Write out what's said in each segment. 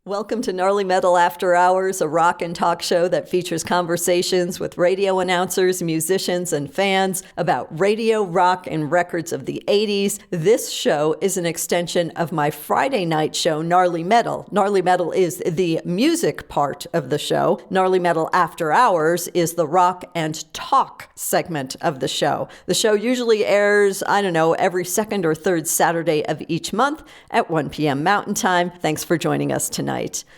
Welcome to Gnarly Metal After Hours, a rock and talk show that features conversations with radio announcers, musicians, and fans about radio, rock, and records of the 80s. This show is an extension of my Friday night show, Gnarly Metal. Gnarly Metal is the music part of the show. Gnarly Metal After Hours is the rock and talk segment of the show. The show usually airs, every second or third Saturday of each month at 1 p.m. Mountain Time. Thanks for joining us tonight.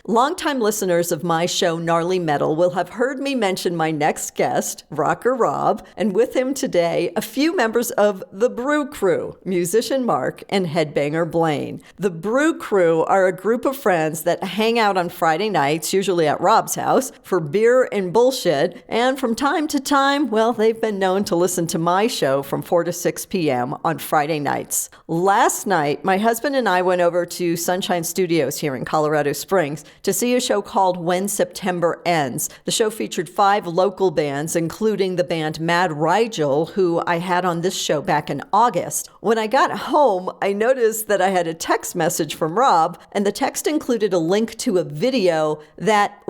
Longtime listeners of my show, Gnarly Metal, will have heard me mention my next guest, Rocker Rob, and with him today, a few members of the Brew crew, musician Mark and Headbanger Blaine. The Brew crew are a group of friends that hang out on Friday nights, usually at Rob's house, for beer and bullshit, and from time to time, they've been known to listen to my show from 4 to 6 p.m. on Friday nights. Last night, my husband and I went over to Sunshine Studios here in Colorado Springs to see a show called When September Ends. The show featured 5 local bands, including the band Mad Rigel, who I had on this show back in August. When I got home, I noticed that I had a text message from Rob, and the text included a link to a video that,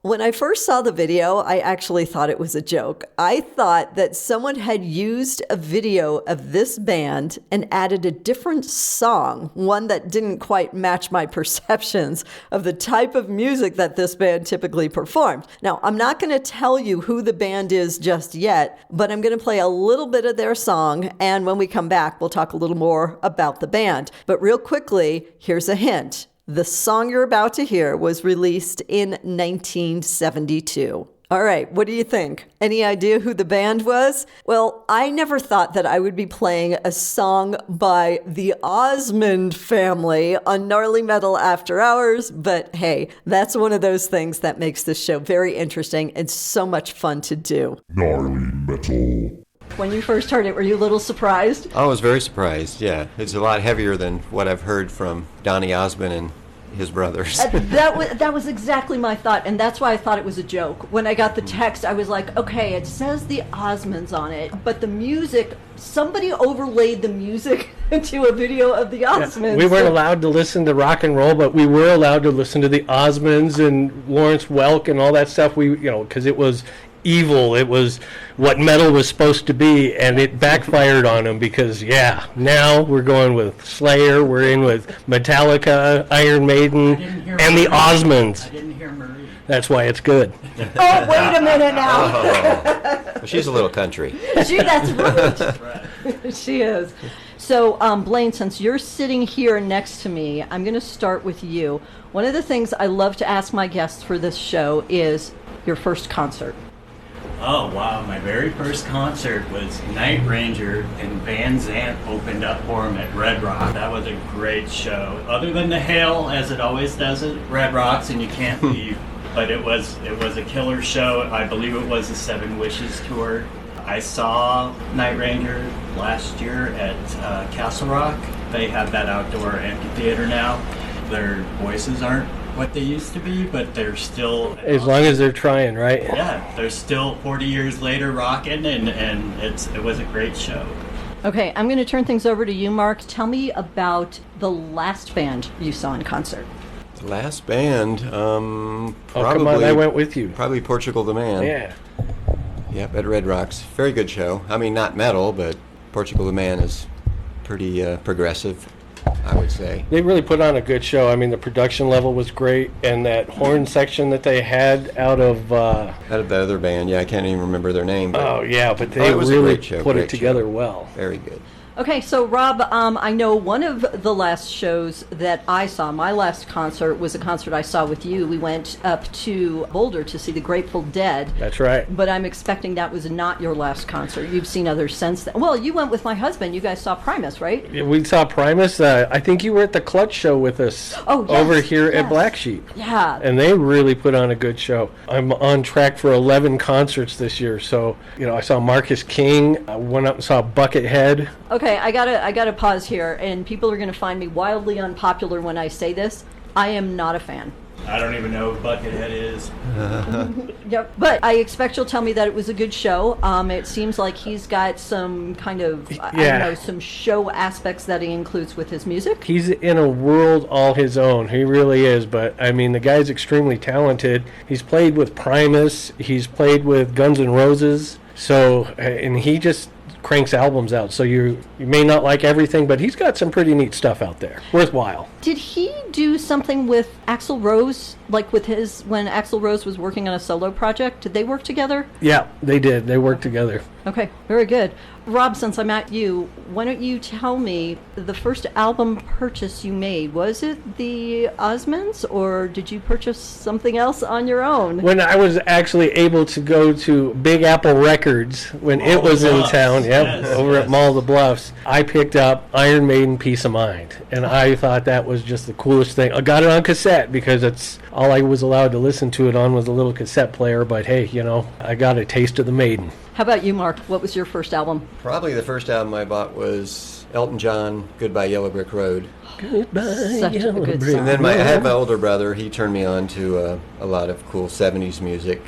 when I first saw the video, I actually thought it was a joke. I thought that someone had used a video of this band and added a different song, one that didn't quite match my perceptions of the type of music that this band typically performed. Now, I'm not going to tell you who the band is just yet, but I'm going to play a little bit of their song, and when we come back, we'll talk a little more about the band. But real quickly, here's a hint. The song you're about to hear was released in 1972. All right, what do you think? Any idea who the band was? Well, I never thought that I would be playing a song by the Osmond family on Gnarly Metal After Hours, but hey, that's one of those things that makes this show very interesting and so much fun to do. Gnarly Metal. When you first heard it, were you a little surprised? I was very surprised, yeah. It's a lot heavier than what I've heard from Donny Osmond and his brothers. That was exactly my thought, and that's why I thought it was a joke. When I got the text, I was like, okay, it says the Osmonds on it, but the music, somebody overlaid the music into a video of the Osmonds. Yeah, we weren't allowed to listen to rock and roll, but we were allowed to listen to the Osmonds and Lawrence Welk and all that stuff. Because it was evil. It was what metal was supposed to be, and it backfired on them because, now we're going with Slayer, we're in with Metallica, Iron Maiden, and the Osmonds. I didn't hear Marie. That's why it's good. Oh, wait a minute now. Well, she's a little country. That's right. She is. So, Blaine, since you're sitting here next to me, I'm going to start with you. One of the things I love to ask my guests for this show is your first concert. Oh, wow. My very first concert was Night Ranger, and Van Zandt opened up for him at Red Rock. That was a great show. Other than the hail, as it always does at Red Rocks, and you can't leave. But it was a killer show. I believe it was the Seven Wishes tour. I saw Night Ranger last year at Castle Rock. They have that outdoor amphitheater now. Their voices aren't what they used to be, but they're still... As long as they're trying, right? Yeah, they're still 40 years later rocking, and it was a great show. Okay, I'm going to turn things over to you, Mark. Tell me about the last band you saw in concert. The last band, probably... Oh, come on, I went with you. Probably Portugal the Man. Yeah. Yep, at Red Rocks. Very good show. I mean, not metal, but Portugal the Man is pretty progressive, I would say. They really put on a good show. I mean, the production level was great, and that horn section that they had out of the other band, I can't even remember their name. But they really put it together well. Very good. Okay, so Rob, I know one of the last shows that I saw, my last concert was a concert I saw with you. We went up to Boulder to see the Grateful Dead. That's right. But I'm expecting that was not your last concert. You've seen others since then. Well, you went with my husband. You guys saw Primus, right? Yeah, we saw Primus. I think you were at the Clutch show with us over here at Black Sheep. Yeah. And they really put on a good show. I'm on track for 11 concerts this year. So, I saw Marcus King. I went up and saw Buckethead. Okay, I gotta pause here, and people are gonna find me wildly unpopular when I say this. I am not a fan. I don't even know who Buckethead is. Yep. But I expect you'll tell me that it was a good show. It seems like he's got some kind of, I don't know, some show aspects that he includes with his music. He's in a world all his own. He really is. But, I mean, the guy's extremely talented. He's played with Primus. He's played with Guns N' Roses. So, and he just cranks albums out. So you may not like everything, but he's got some pretty neat stuff out there. Worthwhile. Did he do something with Axl Rose, like with his, when Axl Rose was working on a solo project? Did they work together? Yeah, they did. They worked together. Okay, very good. Rob, since I'm at you, why don't you tell me the first album purchase you made? Was it the Osmonds, or did you purchase something else on your own? When I was actually able to go to Big Apple Records, when it was in town, at Mall of the Bluffs, I picked up Iron Maiden Peace of Mind. And I thought that was just the coolest thing. I got it on cassette because it's all I was allowed to listen to it on was a little cassette player. But hey, you know, I got a taste of the Maiden. How about you, Mark? What was your first album? Probably the first album I bought was Elton John, Goodbye Yellow Brick Road. Goodbye, Such a Yellow good Brick. song. And then I had my older brother. He turned me on to a lot of cool 70s music.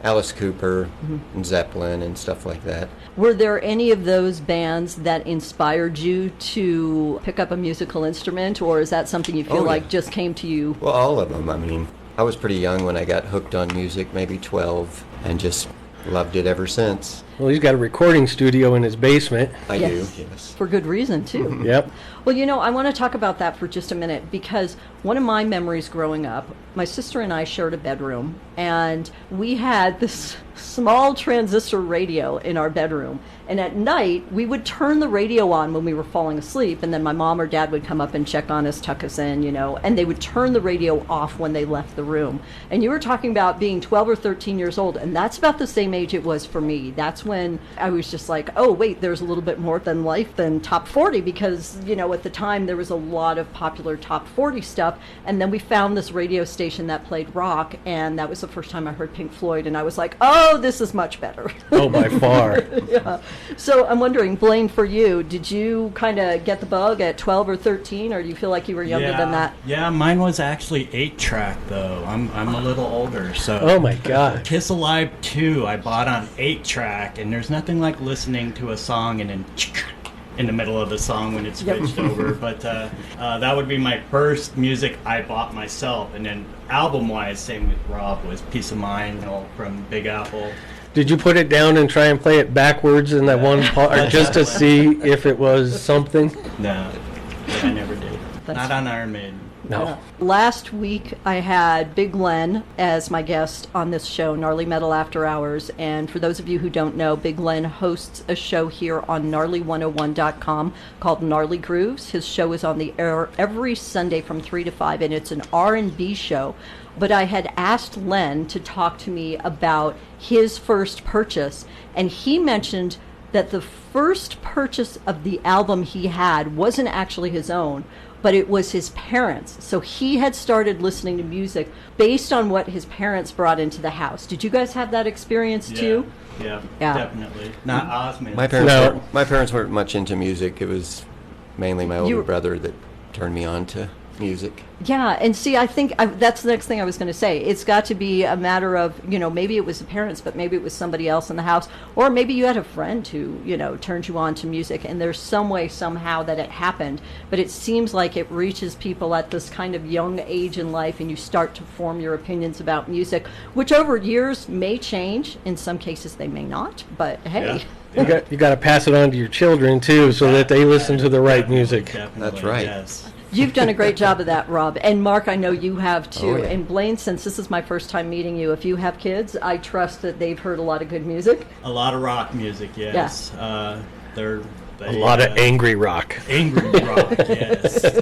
Alice Cooper and Zeppelin and stuff like that. Were there any of those bands that inspired you to pick up a musical instrument, or is that something you feel like just came to you? Well, all of them. I mean, I was pretty young when I got hooked on music, maybe 12, and just loved it ever since. Well, he's got a recording studio in his basement. I do, yes. For good reason, too. Yep. Well, you know, I want to talk about that for just a minute, because one of my memories growing up, my sister and I shared a bedroom, and we had this small transistor radio in our bedroom. And at night, we would turn the radio on when we were falling asleep, and then my mom or dad would come up and check on us, tuck us in, you know, and they would turn the radio off when they left the room. And you were talking about being 12 or 13 years old, and that's about the same age it was for me. That's when I was just like, oh, wait, there's a little bit more than life than top 40, because, you know, at the time there was a lot of popular top 40 stuff, and then we found this radio station that played rock, and that was the first time I heard Pink Floyd, and I was like, oh, this is much better. Oh, by far. Yeah. So I'm wondering, Blaine, for you, did you kind of get the bug at 12 or 13, or do you feel like you were younger than that? Yeah, mine was actually 8-track, though. I'm a little older, so... Oh, my God. Kiss Alive 2, I bought on 8-track, and there's nothing like listening to a song and then in the middle of the song when it's switched over. But that would be my first music I bought myself. And then album-wise, same with Rob, was Peace of Mind, you know, from Big Apple. Did you put it down and try and play it backwards in that one part just to see if it was something? No, I never did. Not on Iron Maiden. No. Last week, I had Big Glenn as my guest on this show, Gnarly Metal After Hours. And for those of you who don't know, Big Glenn hosts a show here on gnarly101.com called Gnarly Grooves. His show is on the air every Sunday from 3 to 5, and it's an R&B show. But I had asked Len to talk to me about his first purchase, and he mentioned that the first purchase of the album he had wasn't actually his own, but it was his parents'. So he had started listening to music based on what his parents brought into the house. Did you guys have that experience too? Yeah, Yeah. definitely. Not Osmond. My parents weren't much into music. It was mainly my older brother that turned me on to music. Yeah, and see, I think that's the next thing I was going to say. It's got to be a matter of, you know, maybe it was the parents, but maybe it was somebody else in the house, or maybe you had a friend who, you know, turned you on to music, and there's some way, somehow that it happened, but it seems like it reaches people at this kind of young age in life, and you start to form your opinions about music, which over years may change. In some cases they may not, but hey. Yeah. You got to pass it on to your children, too, so that they listen to the right music. Definitely, That's right. Yes. You've done a great job of that, Rob. And Mark, I know you have too. Oh, yeah. And Blaine, since this is my first time meeting you, if you have kids, I trust that they've heard a lot of good music. A lot of rock music, yes. They're A lot of angry rock. Angry rock, yes.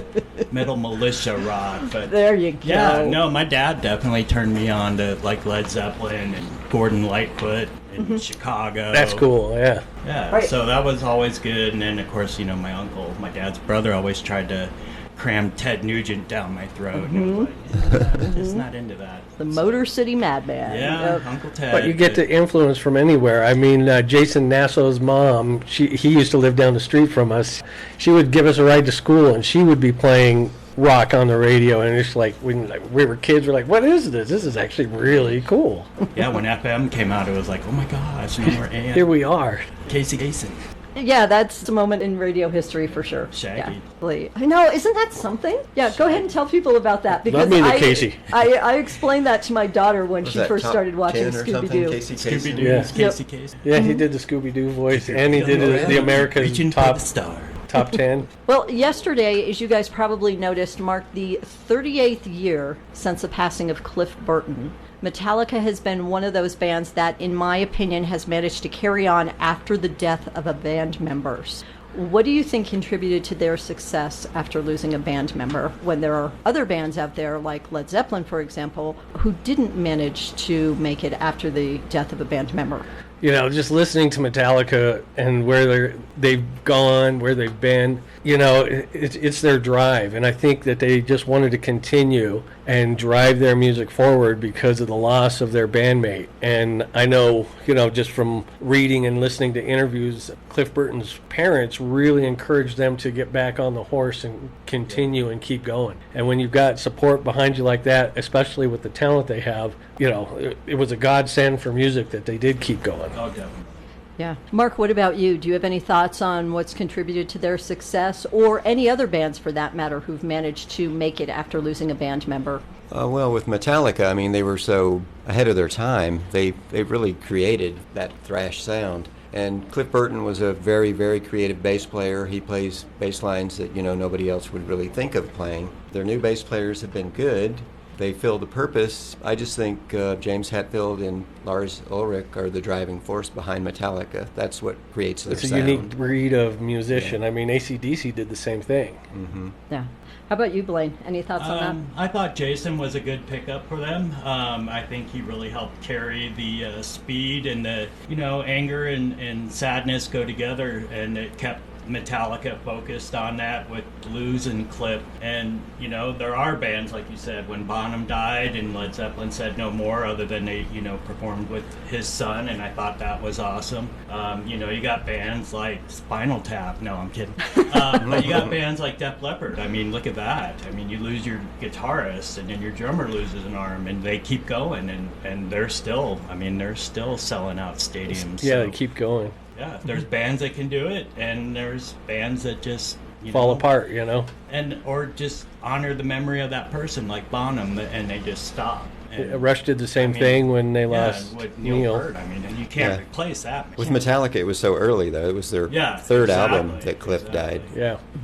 Metal militia rock. But There you go. yeah, no, my dad definitely turned me on to like Led Zeppelin and Gordon Lightfoot in Chicago. That's cool, yeah. Yeah, Right. so that was always good. And then, of course, you know, my uncle, my dad's brother, always tried to cram Ted Nugent down my throat. And I was like, yeah, I'm just not into that. The Motor City Madman. Yeah, Yep. Uncle Ted. But you get the influence from anywhere. I mean, Jason Nassau's mom, he used to live down the street from us. She would give us a ride to school, and she would be playing rock on the radio, and it's like when we were kids, we're like, what is this? This is actually really cool. Yeah, when FM came out, it was like, oh my gosh, no more AM. Here we are. Casey Kasem. Yeah, that's a moment in radio history for sure. Shaggy. Yeah. I know, isn't that something? Yeah, go ahead and tell people about that, because Love me the Casey. I explained that to my daughter when Was she that first top started watching 10 or something? Scooby-Doo. Casey Scooby-Doo. Yeah. Casey Kasem. Yeah, he did the Scooby-Doo voice, and he did the America's Reaching for the star. top 10. Well, yesterday, as you guys probably noticed, marked the 38th year since the passing of Cliff Burton. Metallica has been one of those bands that, in my opinion, has managed to carry on after the death of a band member's. What do you think contributed to their success after losing a band member, when there are other bands out there, like Led Zeppelin, for example, who didn't manage to make it after the death of a band member? You know, just listening to Metallica and where they've gone, where they've been, you know, it's their drive. And I think that they just wanted to continue and drive their music forward because of the loss of their bandmate. And I know, you know, just from reading and listening to interviews, Cliff Burton's parents really encouraged them to get back on the horse and continue and keep going. And when you've got support behind you like that, especially with the talent they have, you know, it was a godsend for music that they did keep going. Oh, definitely. Yeah. Mark, what about you? Do you have any thoughts on what's contributed to their success, or any other bands for that matter who've managed to make it after losing a band member? Well, with Metallica, I mean, they were so ahead of their time. They really created that thrash sound. And Cliff Burton was a very, very creative bass player. He plays bass lines that, you know, nobody else would really think of playing. Their new bass players have been good. They fill the purpose. I just think James Hetfield and Lars Ulrich are the driving force behind Metallica. That's what creates their It's sound. a unique breed of musician. I mean, AC/DC did the same thing. Mm-hmm. Yeah. How about you, Blaine? Any thoughts on that? I thought Jason was a good pickup for them. I think he really helped carry the speed and the, you know, anger and sadness go together, and it kept Metallica focused on that with Blues and Cliff. And, you know, there are bands, like you said, when Bonham died and Led Zeppelin said no more, other than they, you know, performed with his son, and I thought that was awesome. You know, you got bands like Spinal Tap. No, I'm kidding. But you got bands like Def Leppard. I mean, look at that. I mean, you lose your guitarist, and then your drummer loses an arm, and they keep going, and they're still, I mean, they're still selling out stadiums. Yeah, so. they keep going. Yeah, there's bands that can do it, and there's bands that just fall apart, you know. And or just honor the memory of that person, like Bonham, and they just stop. And, Rush did the same thing when they lost with Neil. Peart. I mean, and you can't replace that. With Metallica, it was so early, though. It was their third album that Cliff died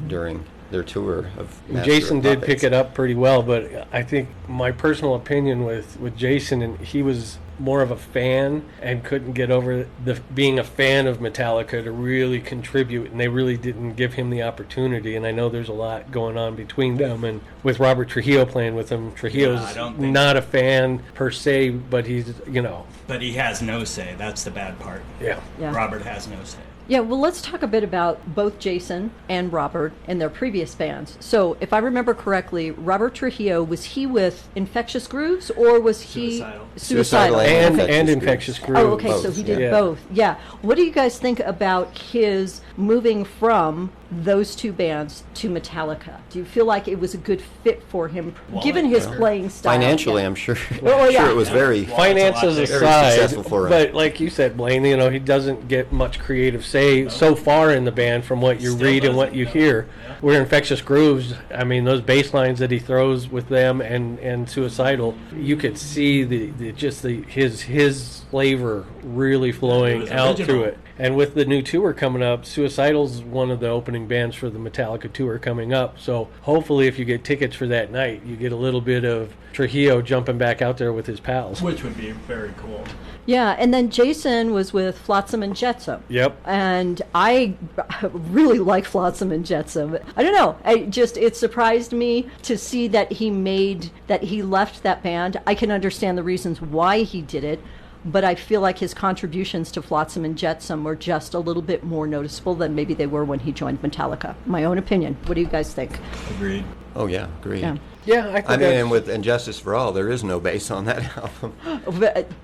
during their tour of Master Jason of did Puppets. pick it up pretty well, but I think my personal opinion with Jason, and he was more of a fan and couldn't get over being a fan of Metallica to really contribute, and they really didn't give him the opportunity. And I know there's a lot going on between them, and with Robert Trujillo playing with them, Trujillo's not a fan per se, but he's, you know. But he has no say. That's the bad part. Yeah. Robert has no say. Yeah, well, let's talk a bit about both Jason and Robert and their previous bands. So, if I remember correctly, Robert Trujillo, was he with Infectious Grooves, or was he Suicidal and Infectious Infectious Grooves? Oh, okay, so he did both. Yeah. What do you guys think about his moving from those two bands to Metallica? Do you feel like it was a good fit for him, given his playing style? Financially, I'm sure. Oh, yeah. Sure, it was very finances very aside, successful for him. but like you said, Blaine, you know, he doesn't get much creative say so far in the band from what you read and what you hear. Where Infectious Grooves, I mean, those bass lines that he throws with them and Suicidal, you could see his flavor really flowing out through it. And with the new tour coming up, Suicidal's one of the opening bands for the Metallica tour coming up. So hopefully if you get tickets for that night, you get a little bit of Trujillo jumping back out there with his pals. Which would be very cool. Yeah, and then Jason was with Flotsam and Jetsam. Yep. And I really like Flotsam and Jetsam. I don't know. It surprised me to see that he left that band. I can understand the reasons why he did it. but I feel like his contributions to Flotsam and Jetsam were just a little bit more noticeable than maybe they were when he joined Metallica. My own opinion. What do you guys think? Agreed. Oh yeah, agreed. Yeah. Yeah, I think I mean, that's- and with And Justice for All, there is no bass on that album.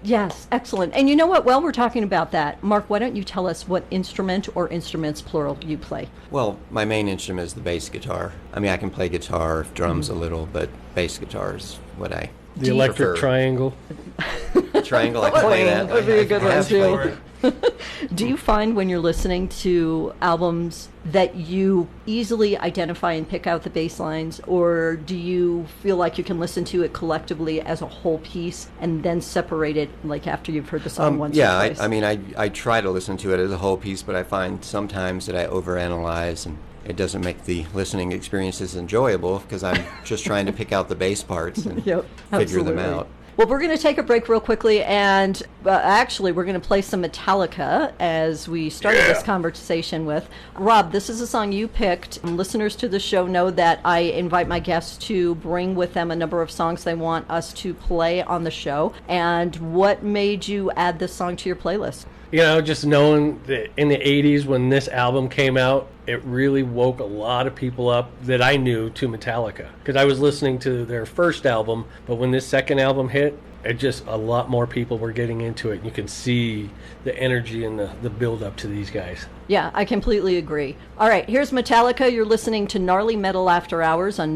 Yes, excellent. And you know what? While we're talking about that, Mark, why don't you tell us what instrument or instruments, plural, you play? Well, my main instrument is the bass guitar. I mean, I can play guitar, drums a little, but bass guitar is what I the electric prefer. triangle. Triangle, I can play that. That'd be a good one, have too. played- Do you find when you're listening to albums that you easily identify and pick out the bass lines, or do you feel like you can listen to it collectively as a whole piece and then separate it, like after you've heard the song once yeah, or twice? I mean, I try to listen to it as a whole piece, but I find sometimes that I overanalyze and it doesn't make the listening experience as enjoyable because I'm just trying to pick out the bass parts and Yep, figure them absolutely. out. Well, we're going to take a break real quickly, and actually, we're going to play some Metallica as we started this conversation with. Rob, this is a song you picked. Listeners to the show know that I invite my guests to bring with them a number of songs they want us to play on the show. And what made you add this song to your playlist? You know, just knowing that in the 80s when this album came out, it really woke a lot of people up that I knew to Metallica. Because I was listening to their first album, but when this second album hit, it just a lot more people were getting into it. And you can see the energy and the build up to these guys. Yeah, I completely agree. All right, here's Metallica. You're listening to Gnarly Metal After Hours on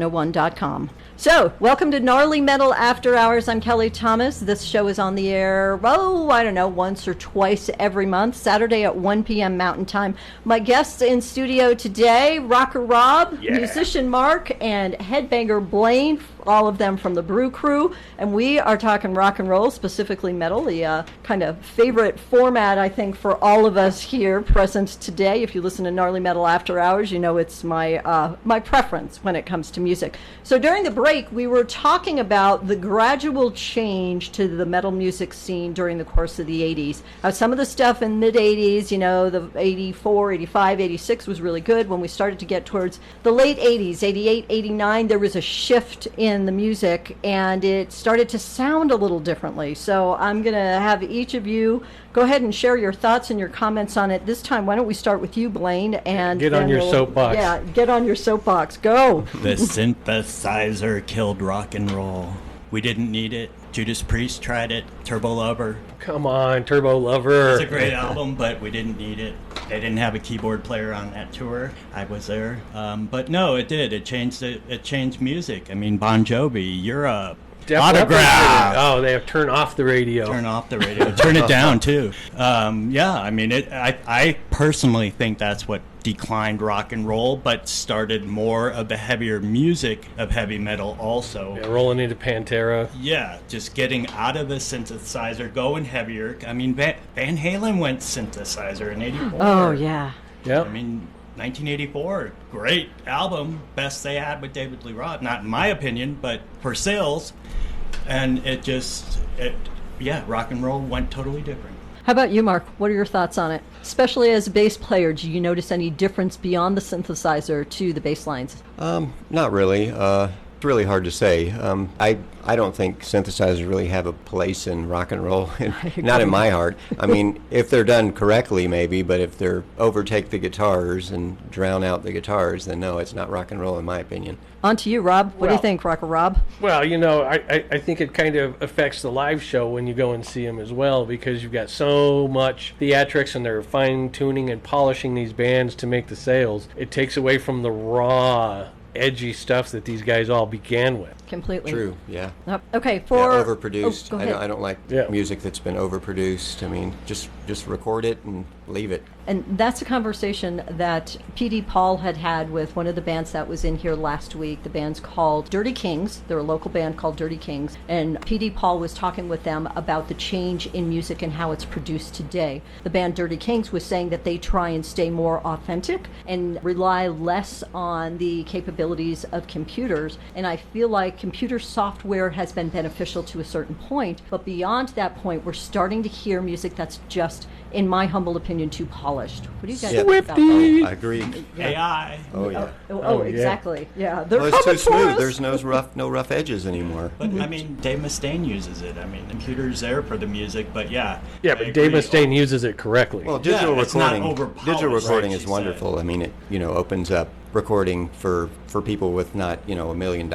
gnarly101.com. So, welcome to Gnarly Metal After Hours. I'm Kelly Thomas. This show is on the air, I don't know, once or twice every month, Saturday at 1 p.m. Mountain Time. My guests in studio today, Rocker Rob, musician Mark, and Headbanger Blaine, all of them from the Brew crew. And we are talking rock and roll, specifically metal, the kind of favorite format, I think, for all of us here present today. If you listen to Gnarly Metal After Hours, you know it's my my preference when it comes to music. So during the break, we were talking about the gradual change to the metal music scene during the course of the 80s. Some of the stuff in mid-80s, you know, the 84, 85, 86 was really good. When we started to get towards the late 80s, 88, 89, there was a shift in the music, and it started to sound a little differently. So I'm going to have each of you go ahead and share your thoughts and your comments on it. This time, why don't we start with you, Blaine? And Get on then your soapbox. Yeah, get on your soapbox. Go. The synthesizer killed rock and roll. We didn't need it. Judas Priest tried it. Turbo Lover. Come on, Turbo Lover. It's a great album, but we didn't need it. They didn't have a keyboard player on that tour. I was there. But no, it did. It changed music. I mean, Bon Jovi, Europe. Def Autograph. Leppard. Oh, they have turned off the radio. Turn off the radio. Turn it down too. Yeah, I mean, I personally think that's what declined rock and roll, but started more of the heavier music of heavy metal also. Yeah, rolling into Pantera. Yeah, just getting out of the synthesizer, going heavier. I mean, Van Halen went synthesizer in '84. Oh, yeah. Yep. I mean, 1984, great album, best they had with David Lee Roth. Not in my opinion, but for sales. And rock and roll went totally different. How about you, Mark? What are your thoughts on it? Especially as a bass player, do you notice any difference beyond the synthesizer to the bass lines? Not really. It's really hard to say. I don't think synthesizers really have a place in rock and roll, not in my heart. I mean, if they're done correctly, maybe, but if they're overtake the guitars and drown out the guitars, then no, it's not rock and roll in my opinion. On to you, Rob. What do you Well- think, Rocker Rob? Well, you know, I think it kind of affects the live show when you go and see them as well, because you've got so much theatrics and they're fine-tuning and polishing these bands to make the sales. It takes away from the raw, edgy stuff that these guys all began with. Completely. True, yeah. Yep. Okay, Yeah, for... overproduced. Oh, go ahead. I don't like Yeah. music that's been overproduced. I mean, just record it and leave it. And that's a conversation that P.D. Paul had with one of the bands that was in here last week. The band's called Dirty Kings. They're a local band called Dirty Kings. And P.D. Paul was talking with them about the change in music and how it's produced today. The band Dirty Kings was saying that they try and stay more authentic and rely less on the capabilities of computers. And I feel like computer software has been beneficial to a certain point. But beyond that point, we're starting to hear music that's just, in my humble opinion, opinion, too polished. What do you guys Yeah. think about that? Oh, I agree. AI. Oh yeah. Oh, yeah. exactly. Yeah, they're Well, it's too coming for smooth. us. There's no rough edges anymore. But I mean, Dave Mustaine uses it. I mean, the computer's there for the music, but yeah. Yeah, I but agree. Dave Mustaine uses it correctly. Well, digital it's not recording. overpolished, Digital recording like is she wonderful. I mean, it opens up recording for people with not $1 million.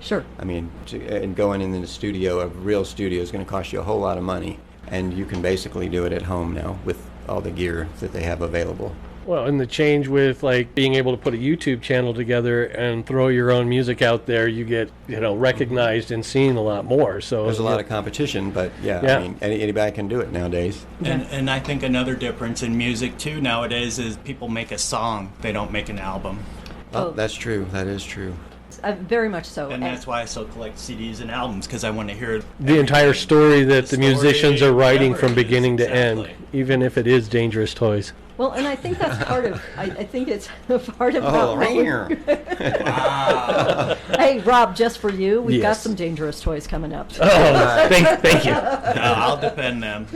Sure. I mean, and going in the studio, a real studio, is going to cost you a whole lot of money, and you can basically do it at home now with all the gear that they have available. Well, and the change with like being able to put a YouTube channel together and throw your own music out there, you get recognized and seen a lot more. So There's a lot of competition, but Yeah. I mean, anybody can do it nowadays. And I think another difference in music too nowadays is people make a song, they don't make an album. Oh, that's true. That is true. Very much so. And that's why I still collect CDs and albums, because I want to hear the entire story that the story, musicians are writing whatever from it is, beginning to exactly. end, even if it is Dangerous Toys. Well, and I think that's part of. I think it's part of. Oh, what we're- wow. Hey, Rob, just for you, we've got Yes. some Dangerous Toys coming up. Oh, thank you. I'll defend them.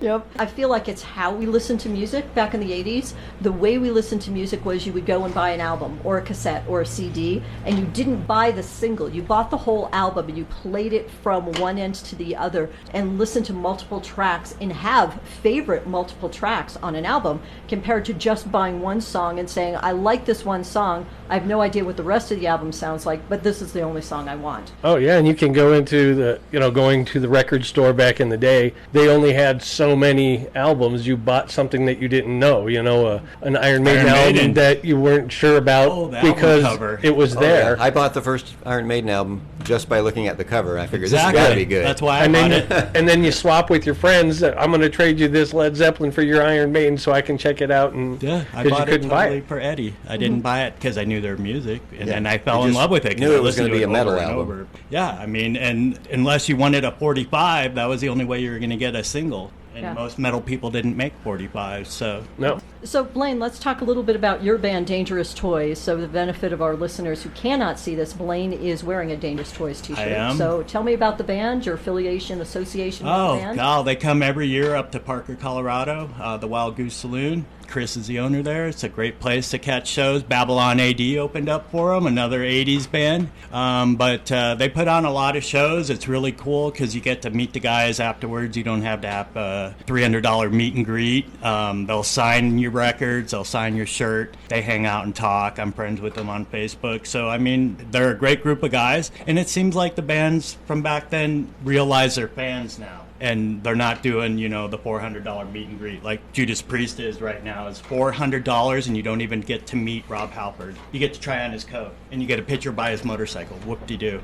Yep. I feel like it's how we listened to music back in the 80s. The way we listened to music was you would go and buy an album or a cassette or a CD, and you didn't buy the single. You bought the whole album and you played it from one end to the other and listened to multiple tracks and have favorite multiple tracks on an album, compared to just buying one song and saying, I like this one song. I have no idea what the rest of the album sounds like, but this is the only song I want. Oh yeah, and you can go into going to the record store back in the day. They only had so many albums. You bought something that you didn't know, an Iron Maiden album that you weren't sure about the album because cover. it was Oh, there. yeah. I bought the first Iron Maiden album just by looking at the cover. I figured Exactly. this has got to be good. That's why I And bought then, it. and then you swap with your friends. I'm going to trade you this Led Zeppelin for your Iron Maiden, so I can check it out. And Yeah, I 'cause bought you it couldn't buy totally it. for Eddie. I didn't buy it because I knew their music, and Yeah. then I fell You in just love with it. 'cause knew I it was listened gonna be to a metal over and album. over. Yeah, I mean, and unless you wanted a 45, that was the only way you were going to get a single. And Yeah. most metal people didn't make 45, so No. So, Blaine, let's talk a little bit about your band, Dangerous Toys. So, the benefit of our listeners who cannot see this, Blaine is wearing a Dangerous Toys t-shirt. I am. So, tell me about the band, your affiliation, association with the Oh, band. God, they come every year up to Parker, Colorado, the Wild Goose Saloon. Chris is the owner there. It's a great place to catch shows. Babylon AD opened up for them, another 80s band. But they put on a lot of shows. It's really cool because you get to meet the guys afterwards. You don't have to have a $300 meet and greet. They'll sign your records. They'll sign your shirt. They hang out and talk. I'm friends with them on Facebook. So, I mean, they're a great group of guys. And it seems like the bands from back then realize they're fans now. And they're not doing, the $400 meet and greet like Judas Priest is right now. It's $400 and you don't even get to meet Rob Halford. You get to try on his coat and you get a picture by his motorcycle. Whoop-de-doo.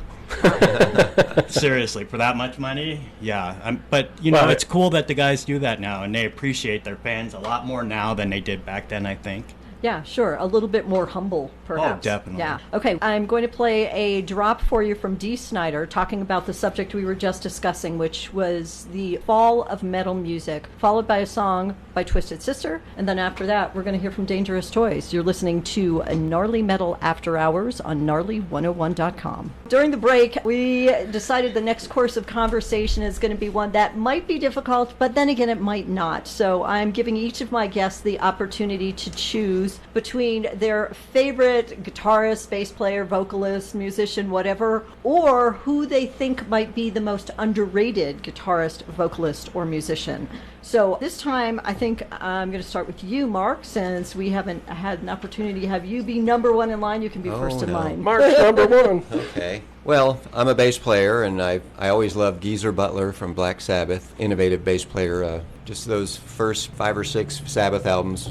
Seriously, for that much money? Yeah. But, Well, it's cool that the guys do that now, and they appreciate their fans a lot more now than they did back then, I think. Yeah, sure. A little bit more humble, perhaps. definitely. Yeah. Okay, I'm going to play a drop for you from Dee Snider talking about the subject we were just discussing, which was the fall of metal music, followed by a song by Twisted Sister. And then after that, we're going to hear from Dangerous Toys. You're listening to Gnarly Metal After Hours on gnarly101.com. During the break, we decided the next course of conversation is going to be one that might be difficult, but then again, it might not. So I'm giving each of my guests the opportunity to choose between their favorite guitarist, bass player, vocalist, musician, whatever, or who they think might be the most underrated guitarist, vocalist, or musician. So this time, I think I'm going to start with you, Mark, since we haven't had an opportunity to have you be number one in line. You can be first in no. line. Mark's number one. Okay. Well, I'm a bass player, and I always loved Geezer Butler from Black Sabbath, innovative bass player. Just those first 5 or 6 Sabbath albums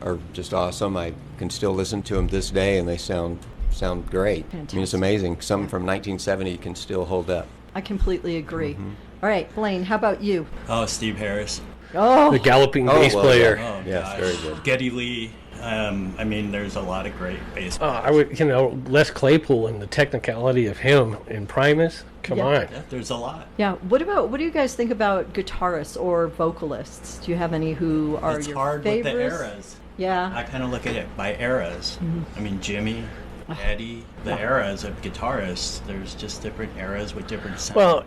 are just awesome. I can still listen to them this day, and they sound great. I mean, it's Fantastic. amazing. Some from 1970 can still hold up. I completely agree. All right, Blaine, how about you? Oh, Steve Harris. Oh, The galloping Oh, bass well, player. Oh, Yes, gosh. very good. Geddy Lee. I mean, there's a lot of great bass players. I would, Les Claypool and the technicality of him in Primus. Come Yeah. on. Yeah, there's a lot. yeah. What do you guys think about guitarists or vocalists? Do you have any who are It's your hard favorites? with the eras. Yeah. I kind of look at it by eras. I mean, Jimmy, Eddie, the eras of guitarists. There's just different eras with different sounds. Well,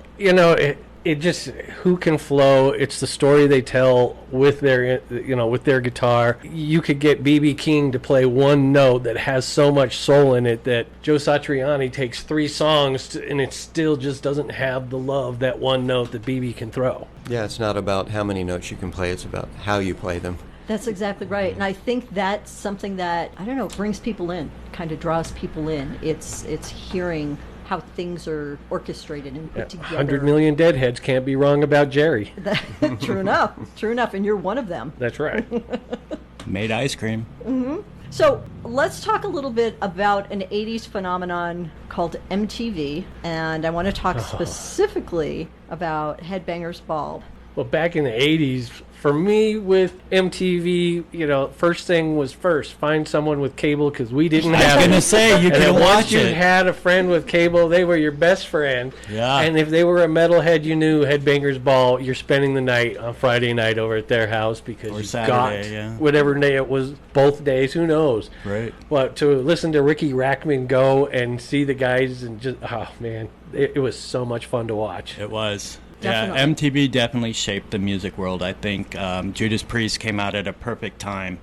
it just, who can flow? It's the story they tell with their, with their guitar. You could get B.B. King to play one note that has so much soul in it that Joe Satriani takes 3 songs and it still just doesn't have the love, that one note that B.B. can throw. Yeah, it's not about how many notes you can play, it's about how you play them. That's exactly right. And I think that's something that, I don't know, brings people in, kind of draws people in. It's hearing how things are orchestrated and put together. 100 million deadheads can't be wrong about Jerry. True enough. True enough. And you're one of them. That's right. Made ice cream. So let's talk a little bit about an 80s phenomenon called MTV. And I want to talk specifically about Headbanger's Ball. Well, back in the 80s, for me with MTV, first thing was first. Find someone with cable, because we didn't have it. I was going to say, you can watch once you it. had a friend with cable, they were your best friend. Yeah. And if they were a metalhead, you knew Headbanger's Ball, you're spending the night on Friday night over at their house because Or you Saturday, got yeah. whatever day it was, both days, who knows. Right. But to listen to Ricky Rackman go and see the guys and just, oh, man, it was so much fun to watch. It was. Definitely. Yeah, MTV definitely shaped the music world, I think. Judas Priest came out at a perfect time.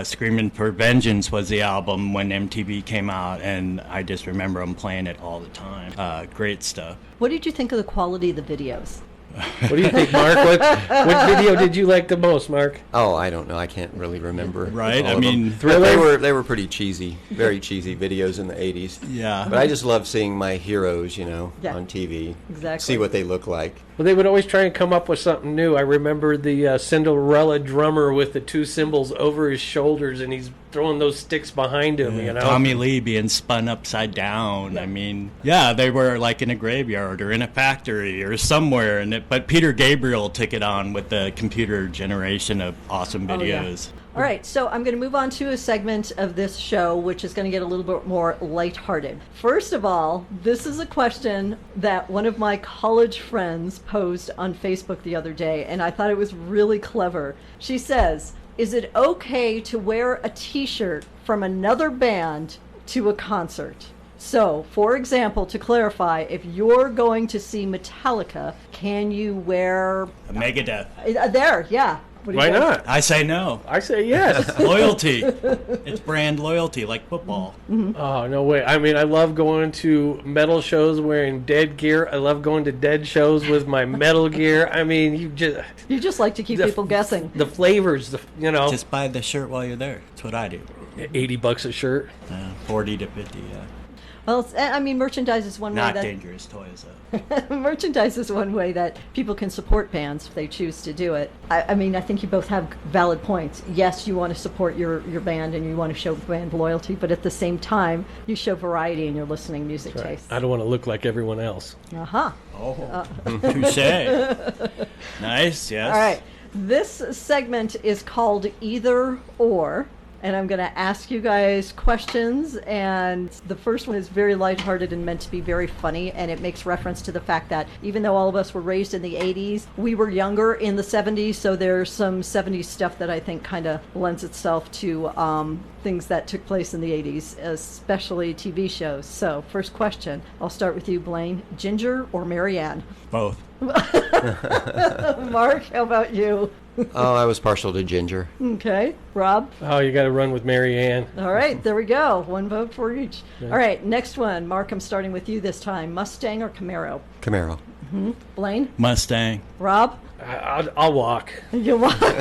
Screaming for Vengeance was the album when MTV came out, and I just remember them playing it all the time. Great stuff. What did you think of the quality of the videos? What do you think, Mark? What video did you like the most, Mark? Oh, I don't know. I can't really remember. Right? all I of mean, them. But they were pretty cheesy, very cheesy videos in the 80s. Yeah. But I just love seeing my heroes, Yeah. on TV. Exactly. See what they look like. Well, they would always try and come up with something new. I remember the Cinderella drummer with the 2 cymbals over his shoulders, and he's throwing those sticks behind him, Tommy Lee being spun upside down. I mean, yeah, they were like in a graveyard or in a factory or somewhere. But Peter Gabriel took it on with the computer generation of awesome videos. All right, so I'm going to move on to a segment of this show which is going to get a little bit more lighthearted. First of all, this is a question that one of my college friends posed on Facebook the other day, and I thought it was really clever. She says, is it okay to wear a t-shirt from another band to a concert? So, for example, to clarify, if you're going to see Metallica, can you wear... Megadeth. There, yeah. What do you Why guys- not? I say no. I say yes. Loyalty. It's brand loyalty, like football. Oh, no way. I mean, I love going to metal shows wearing Dead gear. I love going to Dead shows with my metal gear. I mean, You just like to keep people guessing. the flavors, Just buy the shirt while you're there. That's what I do. $80 a shirt. 40 to 50, yeah. Well, I mean, merchandise is one Not way that dangerous toys, though. merchandise is one way that people can support bands if they choose to do it. I mean, I think you both have valid points. Yes, you want to support your band and you want to show band loyalty, but at the same time, you show variety in your listening music taste. I don't want to look like everyone else. Uh-huh. Oh, touche. Nice, yes. All right. This segment is called Either Or. And I'm going to ask you guys questions, and the first one is very lighthearted and meant to be very funny, and it makes reference to the fact that even though all of us were raised in the 80s, we were younger in the 70s, so there's some 70s stuff that I think kind of lends itself to things that took place in the 80s, especially TV shows. So, first question, I'll start with you, Blaine. Ginger or Marianne? Both. Mark, how about you? Oh, I was partial to Ginger. Okay. Rob? Oh, you got to run with Mary Ann. All right, there we go. One vote for each. All right, next one. Mark, I'm starting with you this time. Mustang or Camaro? Camaro. Blaine? Mustang. Rob? I'll walk. You want? got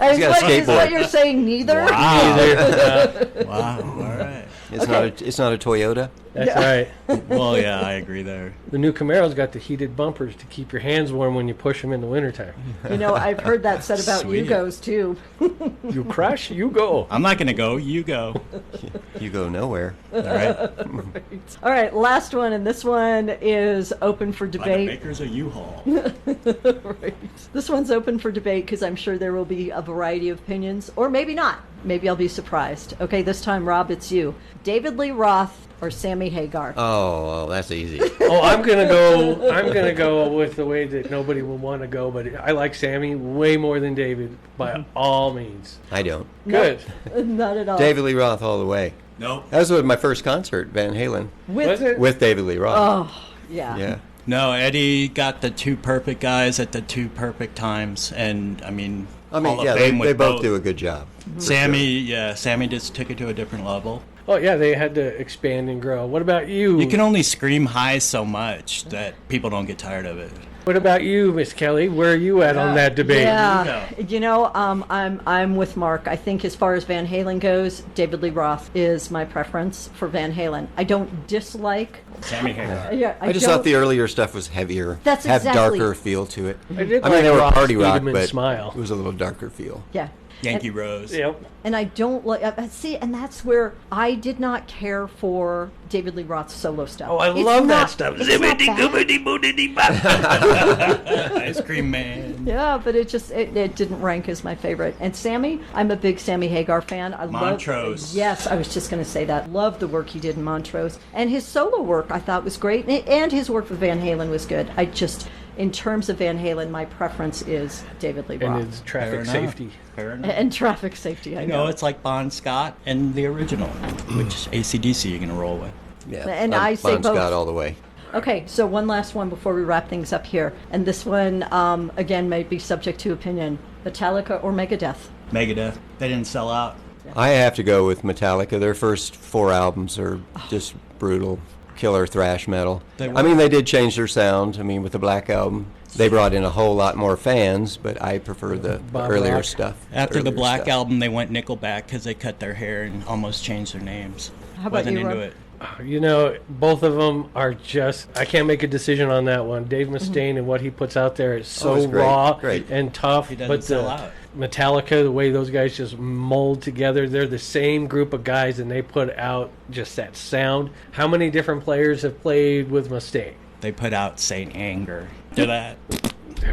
a Is skateboard. what you're saying neither? Wow, all right. It's not a Toyota. That's right. Well, yeah, I agree there. The new Camaro's got the heated bumpers to keep your hands warm when you push them in the wintertime. You know, I've heard that said about Sweet. Yugos, too. You crash, you go. I'm not going to go. You go. You go nowhere. All right. All right, last one, and this one is open for By the debate. makers of U-Haul. Right. This one's open for debate because I'm sure there will be a variety of opinions, or maybe not. maybe I'll be surprised. Okay, this time, Rob, it's you. David Lee Roth or Sammy Hagar? Oh, well, that's easy. Oh, I'm gonna go with the way that nobody will want to go, but I like Sammy way more than David by all means. I don't. Good. Not at all. David Lee Roth all the way. Nope. That was my first concert, Van Halen, Was it? with David Lee Roth. Oh, yeah. Yeah. No, Eddie got the two perfect guys at the two perfect times, and I mean Hall yeah, of Fame they with both do a good job. Sammy just took it to a different level. Oh yeah, they had to expand and grow. What about you? You can only scream high so much that people don't get tired of it. What about you, Miss Kelly? Where are you at on that debate? Yeah, I'm with Mark. I think as far as Van Halen goes, David Lee Roth is my preference for Van Halen. I don't dislike. Sammy Hagar. Yeah, I just thought the earlier stuff was heavier, That's had exactly- darker feel to it. I did I mean, like they were Roth's party rock, Eat 'em and but Smile. it was a little darker feel. Yeah. Yankee Rose. Yep. And I don't like, see, and that's where I did not care for David Lee Roth's solo stuff. Oh, I It's love that not- stuff. it's not bad. Ice Cream Man. Yeah, but it didn't rank as my favorite. And Sammy, I'm a big Sammy Hagar fan. I Montrose. Yes, I was just going to say that. Love the work he did in Montrose. And his solo work I thought was great. And his work with Van Halen was good. In terms of Van Halen, my preference is David Lee Roth. And it's traffic Fair enough. safety. Fair enough. And traffic safety, I know. It's like Bon Scott and the original, which AC/DC you're going to roll with. Yeah. And I say Bon both. Scott all the way. Okay, so one last one before we wrap things up here. And this one, again, may be subject to opinion. Metallica or Megadeth? Megadeth. They didn't sell out. I have to go with Metallica. Their first 4 albums are just brutal, killer thrash metal. They I mean, they did change their sound. I mean, with the Black Album, they brought in a whole lot more fans, but I prefer the Bob earlier Rock. stuff. After the earlier Black stuff. Album, they went Nickelback because they cut their hair and almost changed their names. How about Wasn't you, into Rob? it. You know, both of them are just, I can't make a decision on that one. Dave Mm-hmm. Mustaine and what he puts out there is so it's great. raw Great. and tough. He doesn't but sell out. Metallica, the way those guys just mold together, they're the same group of guys and they put out just that sound. How many different players have played with Mustaine? They put out Saint Anger. Do that?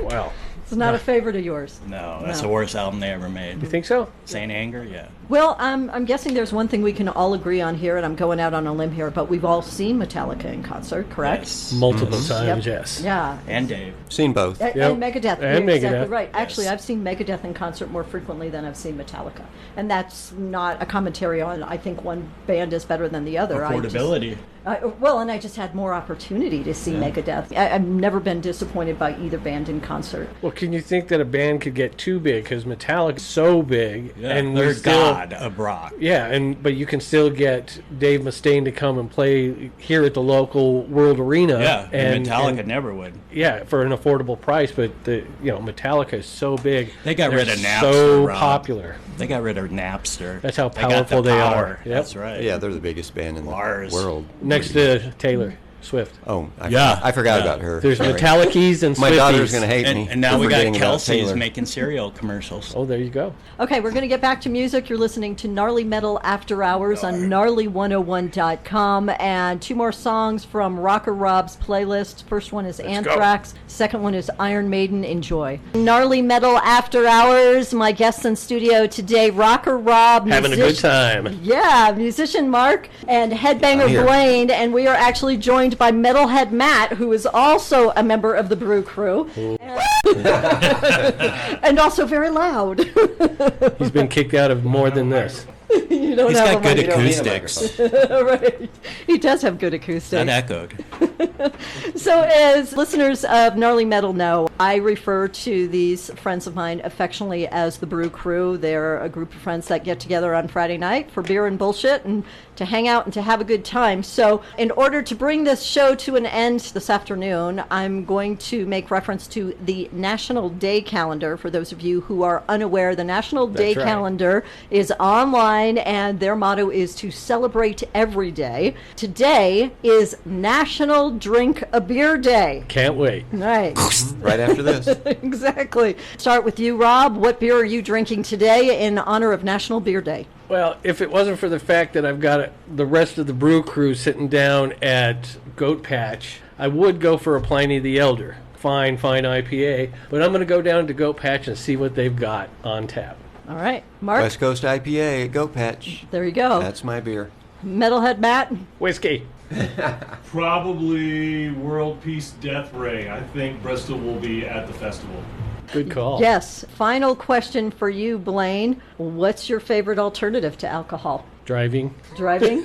Well, It's not a favorite of yours. No, that's No. the worst album they ever made. you think so? Saint Anger, yeah. Well, I'm guessing there's one thing we can all agree on here, and I'm going out on a limb here, but we've all seen Metallica in concert, correct? Yes. Multiple Yep. times, yes. Yeah. And Dave. Seen both. And Yep. Megadeth. And You're exactly Megadeth. right. Actually, Yes. I've seen Megadeth in concert more frequently than I've seen Metallica. And that's not a commentary on, I think one band is better than the other. Affordability. And I just had more opportunity to see Megadeth. I've never been disappointed by either band in concert. Well, can you think that a band could get too big? Because Metallica's so big, Yeah, and they're we still, God of rock. yeah, but you can still get Dave Mustaine to come and play here at the local World Arena. Yeah, and Metallica and- never would. yeah, for an affordable price. But Metallica is so big. They got They're rid of Napster, So Rob. popular. They got rid of Napster. That's how They got powerful the they power. are. Yep. That's right. Yeah, they're the biggest band in the Lars. world. Next to Taylor Swift. Oh, Yeah. I forgot Yeah. about her. There's Sorry. Metallicas and My Swifties. daughter's going to hate me. And now for we got forgetting about Kelsey's Taylor. making cereal commercials. Oh, there you go. Okay, we're going to get back to music. You're listening to Gnarly Metal After Hours on gnarly101.com. And 2 more songs from Rocker Rob's playlist. First one is Anthrax. Second one is Iron Maiden. Enjoy. Gnarly Metal After Hours. My guests in studio today, Rocker Rob. Having a good time. Yeah, musician Mark and I'm headbanger here. Blaine. And we are actually joined by Metalhead Matt, who is also a member of the Brew crew. And also very loud. He's been kicked out of more than this. You don't He's have got a good mic. acoustics. Right. He does have good That acoustics. echoed. So, as listeners of Gnarly Metal know, I refer to these friends of mine affectionately as the Brew Crew. They're a group of friends that get together on Friday night for beer and bullshit and to hang out and to have a good time. So, in order to bring this show to an end this afternoon, I'm going to make reference to the National Day Calendar. For those of you who are unaware, the National Day right. Calendar is online, and their motto is to celebrate every day. Today is National Drink a Beer Day. Can't wait. Right. Right after this. Exactly. Start with you, Rob. What beer are you drinking today in honor of National Beer Day? Well, if it wasn't for the fact that I've got the rest of the Brew crew sitting down at Goat Patch, I would go for a Pliny the Elder. Fine IPA. But I'm going to go down to Goat Patch and see what they've got on tap. All right. Mark? West Coast IPA at Goat Patch. There you go. That's my beer. Metalhead Matt? Whiskey. Probably World Peace Death Ray. I think Bristol will be at the festival. Good call. Yes. Final question for you, Blaine. What's your favorite alternative to alcohol? Driving. Driving?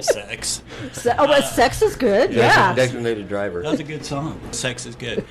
Sex. Sex is good. Yeah. Designated driver. That was a good song. Sex is good.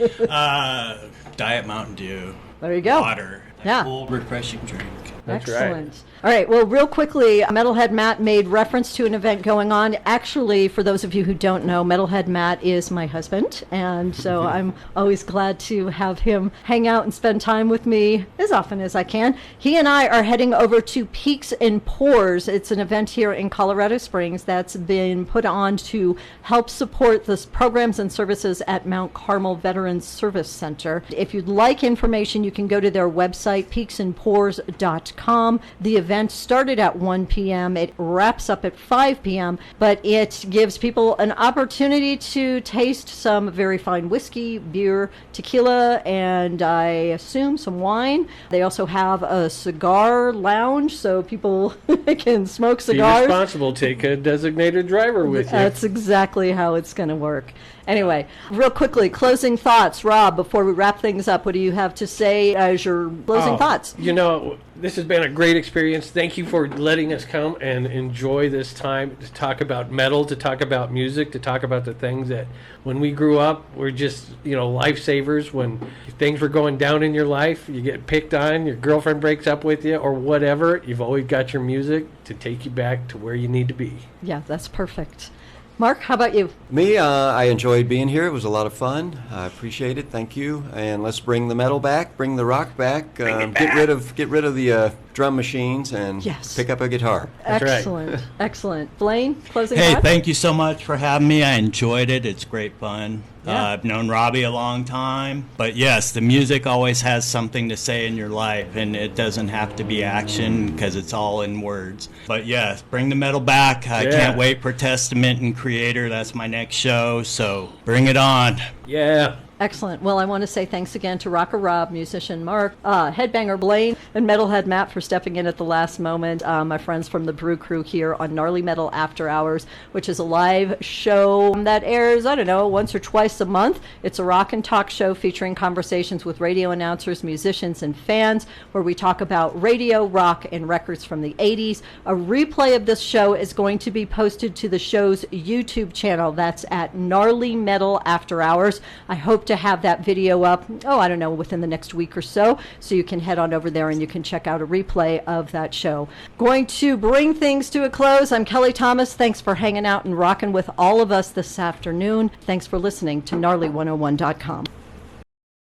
Diet Mountain Dew. There you go. Water. Yeah. Cool, refreshing drink. That's Excellent. right. All right. Well, real quickly, Metalhead Matt made reference to an event going on. Actually, for those of you who don't know, Metalhead Matt is my husband, and so I'm always glad to have him hang out and spend time with me as often as I can. He and I are heading over to Peaks and Pours. It's an event here in Colorado Springs that's been put on to help support the programs and services at Mount Carmel Veterans Service Center. If you'd like information, you can go to their website, peaksandpours.com. The event started at 1 p.m. It wraps up at 5 p.m., but it gives people an opportunity to taste some very fine whiskey, beer, tequila, and I assume some wine. They also have a cigar lounge so people can smoke Be cigars. responsible. Take a designated driver with you. That's exactly how it's going to work. Anyway, real quickly, closing thoughts. Rob, before we wrap things up, what do you have to say as your closing thoughts? You know, this has been a great experience. Thank you for letting us come and enjoy this time to talk about metal, to talk about music, to talk about the things that when we grew up were just, lifesavers. When things were going down in your life, you get picked on, your girlfriend breaks up with you or whatever, you've always got your music to take you back to where you need to be. Yeah, that's perfect. Mark, how about you? Me, I enjoyed being here. It was a lot of fun. I appreciate it. Thank you. And let's bring the metal back, bring the rock back. Get rid of the drum machines and Yes. pick up a guitar. That's right. Excellent. Excellent. Blaine, closing Hey, thoughts? thank you so much for having me. I enjoyed it. It's great fun. Yeah. I've known Robbie a long time. But yes, the music always has something to say in your life, and it doesn't have to be action because it's all in words. But yes, bring the metal back. I Yeah. can't wait for Testament and Creator. That's my next show, so bring it on. Yeah. Excellent. Well, I want to say thanks again to Rocker Rob, musician Mark, Headbanger Blaine, and Metalhead Matt for stepping in at the last moment. My friends from the Brew crew here on Gnarly Metal After Hours, which is a live show that airs, once or twice a month. It's a rock and talk show featuring conversations with radio announcers, musicians, and fans, where we talk about radio, rock, and records from the 80s. A replay of this show is going to be posted to the show's YouTube channel. That's at Gnarly Metal After Hours. I hope to have that video up, within the next week or so you can head on over there and you can check out a replay of that show. Going to bring things to a close. I'm Kelly Thomas. Thanks for hanging out and rocking with all of us this afternoon. Thanks for listening to Gnarly101.com.